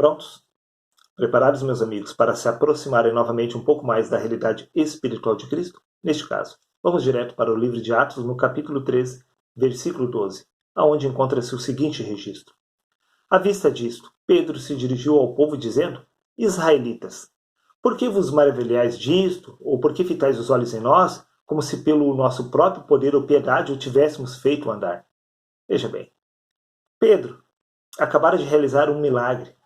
Prontos? Preparados, meus amigos, para se aproximarem novamente um pouco mais da realidade espiritual de Cristo? Neste caso, vamos direto para o livro de Atos, no capítulo 13, versículo 12, aonde encontra-se o seguinte registro. À vista disto, Pedro se dirigiu ao povo dizendo: Israelitas, por que vos maravilhais disto, ou por que fitais os olhos em nós, como se pelo nosso próprio poder ou piedade o tivéssemos feito andar? Veja bem, Pedro acabara de realizar um milagre,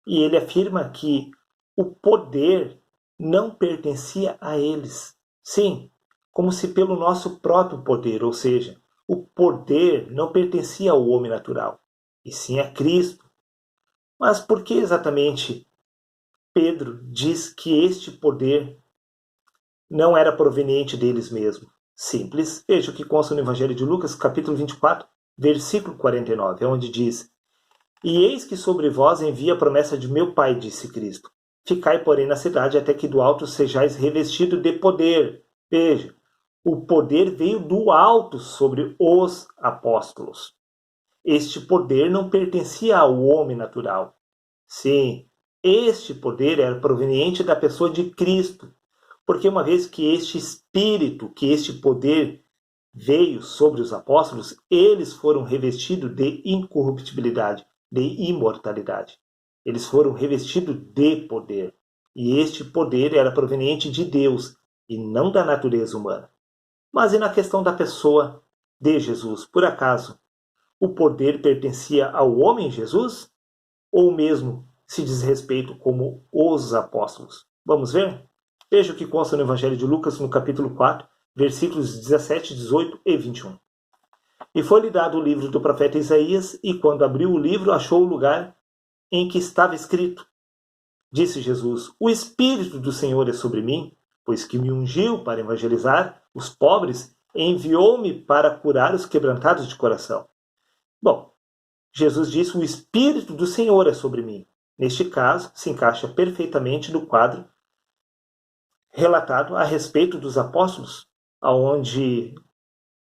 e ele afirma que o poder não pertencia a eles. Sim, como se pelo nosso próprio poder, ou seja, o poder não pertencia ao homem natural, e sim a Cristo. Mas por que exatamente Pedro diz que este poder não era proveniente deles mesmos? Simples. Veja o que consta no Evangelho de Lucas, capítulo 24, versículo 49, onde diz: E eis que sobre vós envia a promessa de meu Pai, disse Cristo. Ficai, porém, na cidade, até que do alto sejais revestido de poder. Veja, o poder veio do alto sobre os apóstolos. Este poder não pertencia ao homem natural. Sim, este poder era proveniente da pessoa de Cristo. Porque uma vez que este espírito, que este poder veio sobre os apóstolos, eles foram revestidos de incorruptibilidade, de imortalidade. Eles foram revestidos de poder. E este poder era proveniente de Deus e não da natureza humana. Mas e na questão da pessoa de Jesus? Por acaso, o poder pertencia ao homem Jesus? Ou mesmo se diz respeito como os apóstolos? Vamos ver? Veja o que consta no Evangelho de Lucas, no capítulo 4, versículos 17, 18 e 21. E foi-lhe dado o livro do profeta Isaías, e quando abriu o livro, achou o lugar em que estava escrito. Disse Jesus: O Espírito do Senhor é sobre mim, pois que me ungiu para evangelizar os pobres e enviou-me para curar os quebrantados de coração. Bom, Jesus disse: O Espírito do Senhor é sobre mim. Neste caso, se encaixa perfeitamente no quadro relatado a respeito dos apóstolos, aonde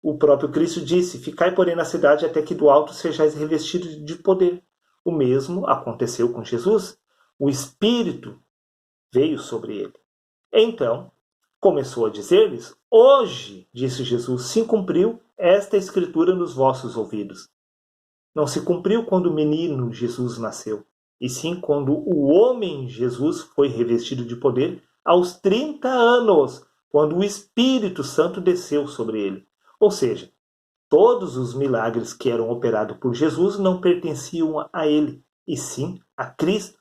o próprio Cristo disse: Ficai, porém, na cidade até que do alto sejais revestidos de poder. O mesmo aconteceu com Jesus. O Espírito veio sobre ele. Então, começou a dizer-lhes: Hoje, disse Jesus, se cumpriu esta escritura nos vossos ouvidos. Não se cumpriu quando o menino Jesus nasceu, e sim quando o homem Jesus foi revestido de poder aos 30 anos, quando o Espírito Santo desceu sobre ele. Ou seja, todos os milagres que eram operados por Jesus não pertenciam a ele, e sim a Cristo.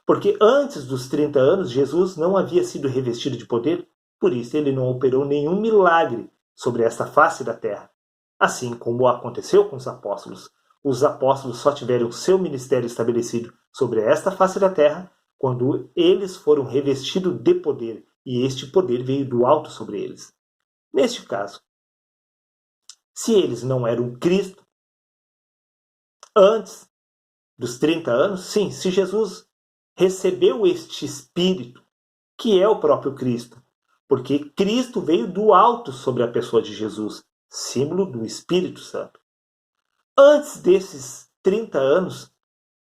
Porque antes dos 30 anos, Jesus não havia sido revestido de poder, por isso ele não operou nenhum milagre sobre esta face da terra. Assim como aconteceu com os apóstolos. Os apóstolos só tiveram seu ministério estabelecido sobre esta face da terra quando eles foram revestidos de poder, e este poder veio do alto sobre eles. Neste caso, se eles não eram Cristo antes dos 30 anos, sim, se Jesus recebeu este Espírito, que é o próprio Cristo, porque Cristo veio do alto sobre a pessoa de Jesus, símbolo do Espírito Santo. Antes desses 30 anos,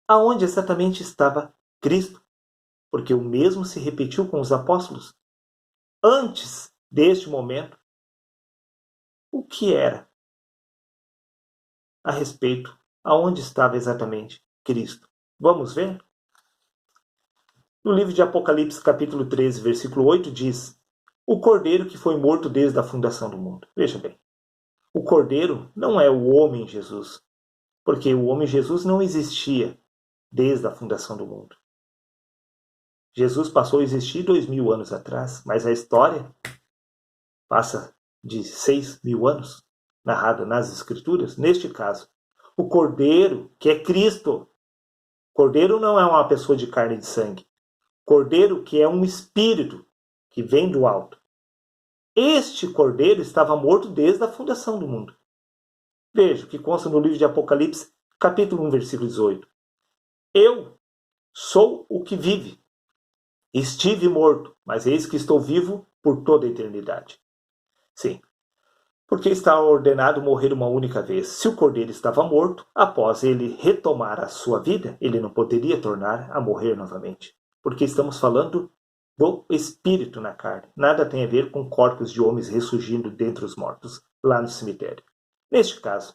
aonde exatamente estava Cristo? Porque o mesmo se repetiu com os apóstolos. Antes deste momento, o que era a respeito? Aonde estava exatamente Cristo? Vamos ver? No livro de Apocalipse, capítulo 13, versículo 8, diz: O cordeiro que foi morto desde a fundação do mundo. Veja bem, o cordeiro não é o homem Jesus, porque o homem Jesus não existia desde a fundação do mundo. Jesus passou a existir 2000 anos atrás, mas a história passa de 6.000 anos, narrada nas Escrituras. Neste caso, o Cordeiro, que é Cristo. Cordeiro não é uma pessoa de carne e de sangue. Cordeiro, que é um espírito que vem do alto. Este Cordeiro estava morto desde a fundação do mundo. Veja o que consta no livro de Apocalipse, capítulo 1, versículo 18. Eu sou o que vive. Estive morto, mas eis que estou vivo por toda a eternidade. Sim. porque está ordenado morrer uma única vez. Se o cordeiro estava morto, após ele retomar a sua vida, ele não poderia tornar a morrer novamente. Porque estamos falando do espírito na carne. Nada tem a ver com corpos de homens ressurgindo dentre os mortos, lá no cemitério. Neste caso,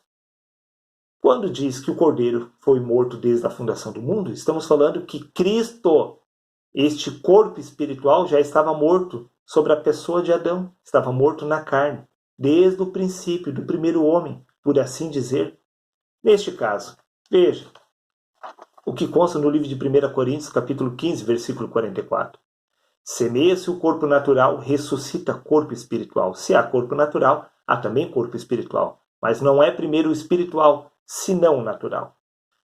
quando diz que o cordeiro foi morto desde a fundação do mundo, estamos falando que Cristo, este corpo espiritual, já estava morto sobre a pessoa de Adão, estava morto na carne, desde o princípio, do primeiro homem, por assim dizer. Neste caso, veja o que consta no livro de 1 Coríntios, capítulo 15, versículo 44. Semeia-se o corpo natural, ressuscita corpo espiritual. Se há corpo natural, há também corpo espiritual. Mas não é primeiro o espiritual, senão o natural.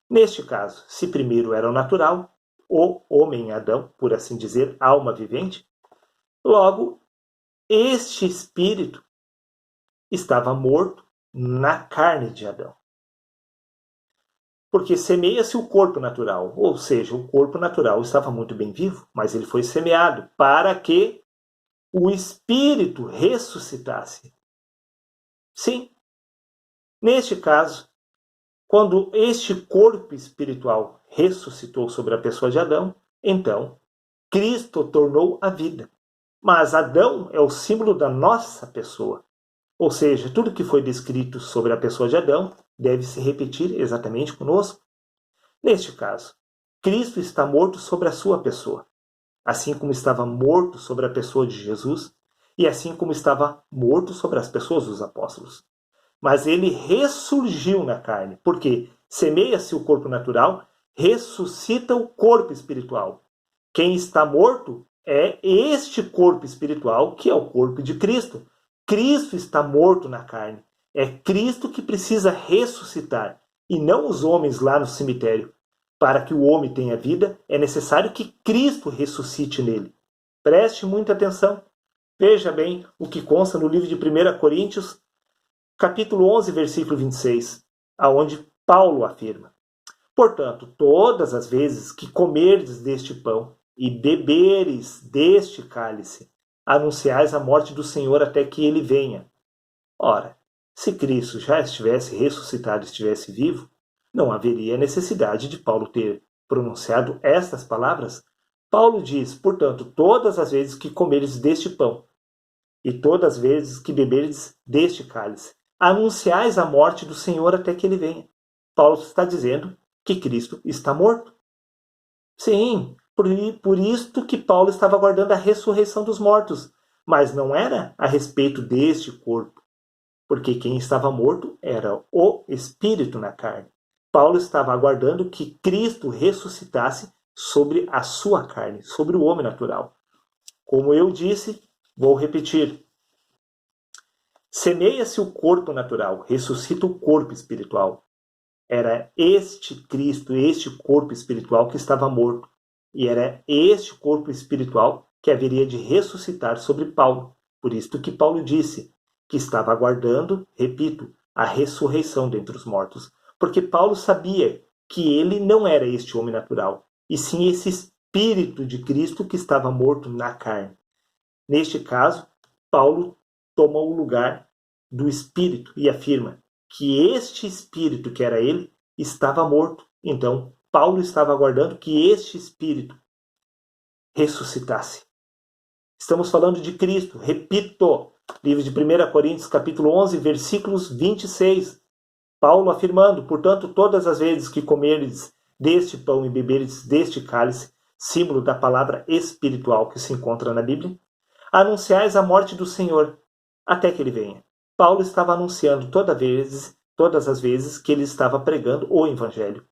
Neste caso, se primeiro era o natural, o homem Adão, por assim dizer, alma vivente, logo, este espírito estava morto na carne de Adão. Porque semeia-se o corpo natural, ou seja, o corpo natural estava muito bem vivo, mas ele foi semeado para que o espírito ressuscitasse. Sim, neste caso, quando este corpo espiritual ressuscitou sobre a pessoa de Adão, então Cristo tornou a vida. Mas Adão é o símbolo da nossa pessoa. Ou seja, tudo que foi descrito sobre a pessoa de Adão deve se repetir exatamente conosco. Neste caso, Cristo está morto sobre a sua pessoa, assim como estava morto sobre a pessoa de Jesus e assim como estava morto sobre as pessoas dos apóstolos. Mas ele ressurgiu na carne, porque semeia-se o corpo natural, ressuscita o corpo espiritual. Quem está morto é este corpo espiritual, que é o corpo de Cristo. Cristo está morto na carne. É Cristo que precisa ressuscitar, e não os homens lá no cemitério. Para que o homem tenha vida, é necessário que Cristo ressuscite nele. Preste muita atenção. Veja bem o que consta no livro de 1 Coríntios, capítulo 11, versículo 26, aonde Paulo afirma: Portanto, todas as vezes que comerdes deste pão e beberes deste cálice, anunciais a morte do Senhor até que ele venha. Ora, se Cristo já estivesse ressuscitado, estivesse vivo, não haveria necessidade de Paulo ter pronunciado estas palavras. Paulo diz, portanto, todas as vezes que comeres deste pão e todas as vezes que beberes deste cálice, anunciais a morte do Senhor até que ele venha. Paulo está dizendo que Cristo está morto. Sim, por isto que Paulo estava aguardando a ressurreição dos mortos, mas não era a respeito deste corpo, porque quem estava morto era o espírito na carne. Paulo estava aguardando que Cristo ressuscitasse sobre a sua carne, sobre o homem natural. Como eu disse, vou repetir. Semeia-se o corpo natural, ressuscita o corpo espiritual. Era este Cristo, este corpo espiritual que estava morto. E era este corpo espiritual que haveria de ressuscitar sobre Paulo. Por isso que Paulo disse que estava aguardando, repito, a ressurreição dentre os mortos. Porque Paulo sabia que ele não era este homem natural, e sim esse Espírito de Cristo que estava morto na carne. Neste caso, Paulo toma o lugar do Espírito e afirma que este Espírito, que era ele, estava morto. Então, Paulo estava aguardando que este Espírito ressuscitasse. Estamos falando de Cristo. Repito, livro de 1 Coríntios, capítulo 11, versículos 26. Paulo afirmando, portanto, todas as vezes que comerdes deste pão e beberdes deste cálice, símbolo da palavra espiritual que se encontra na Bíblia, anunciais a morte do Senhor, até que ele venha. Paulo estava anunciando todas as vezes que ele estava pregando o Evangelho.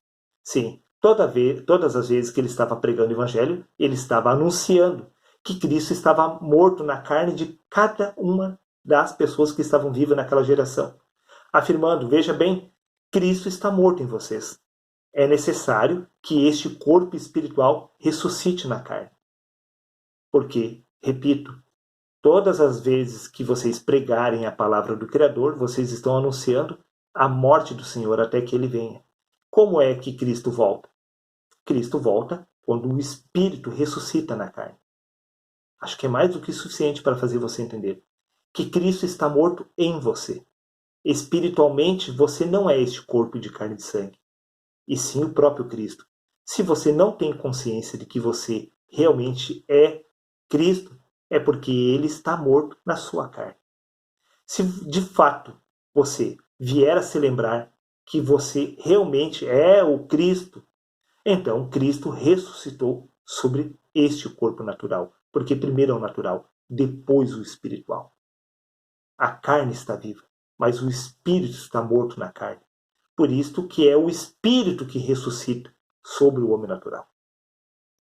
Sim, todas as vezes que ele estava pregando o Evangelho, ele estava anunciando que Cristo estava morto na carne de cada uma das pessoas que estavam vivas naquela geração. Afirmando, veja bem, Cristo está morto em vocês. É necessário que este corpo espiritual ressuscite na carne. Porque, repito, todas as vezes que vocês pregarem a palavra do Criador, vocês estão anunciando a morte do Senhor até que ele venha. Como é que Cristo volta? Cristo volta quando o Espírito ressuscita na carne. Acho que é mais do que suficiente para fazer você entender que Cristo está morto em você. Espiritualmente, você não é este corpo de carne e sangue, e sim o próprio Cristo. Se você não tem consciência de que você realmente é Cristo, é porque ele está morto na sua carne. Se de fato você vier a se lembrar que você realmente é o Cristo, então Cristo ressuscitou sobre este corpo natural. Porque primeiro é o natural, depois o espiritual. A carne está viva, mas o espírito está morto na carne. Por isto que é o espírito que ressuscita sobre o homem natural.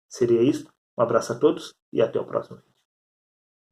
Seria isto? Um abraço a todos e até o próximo vídeo.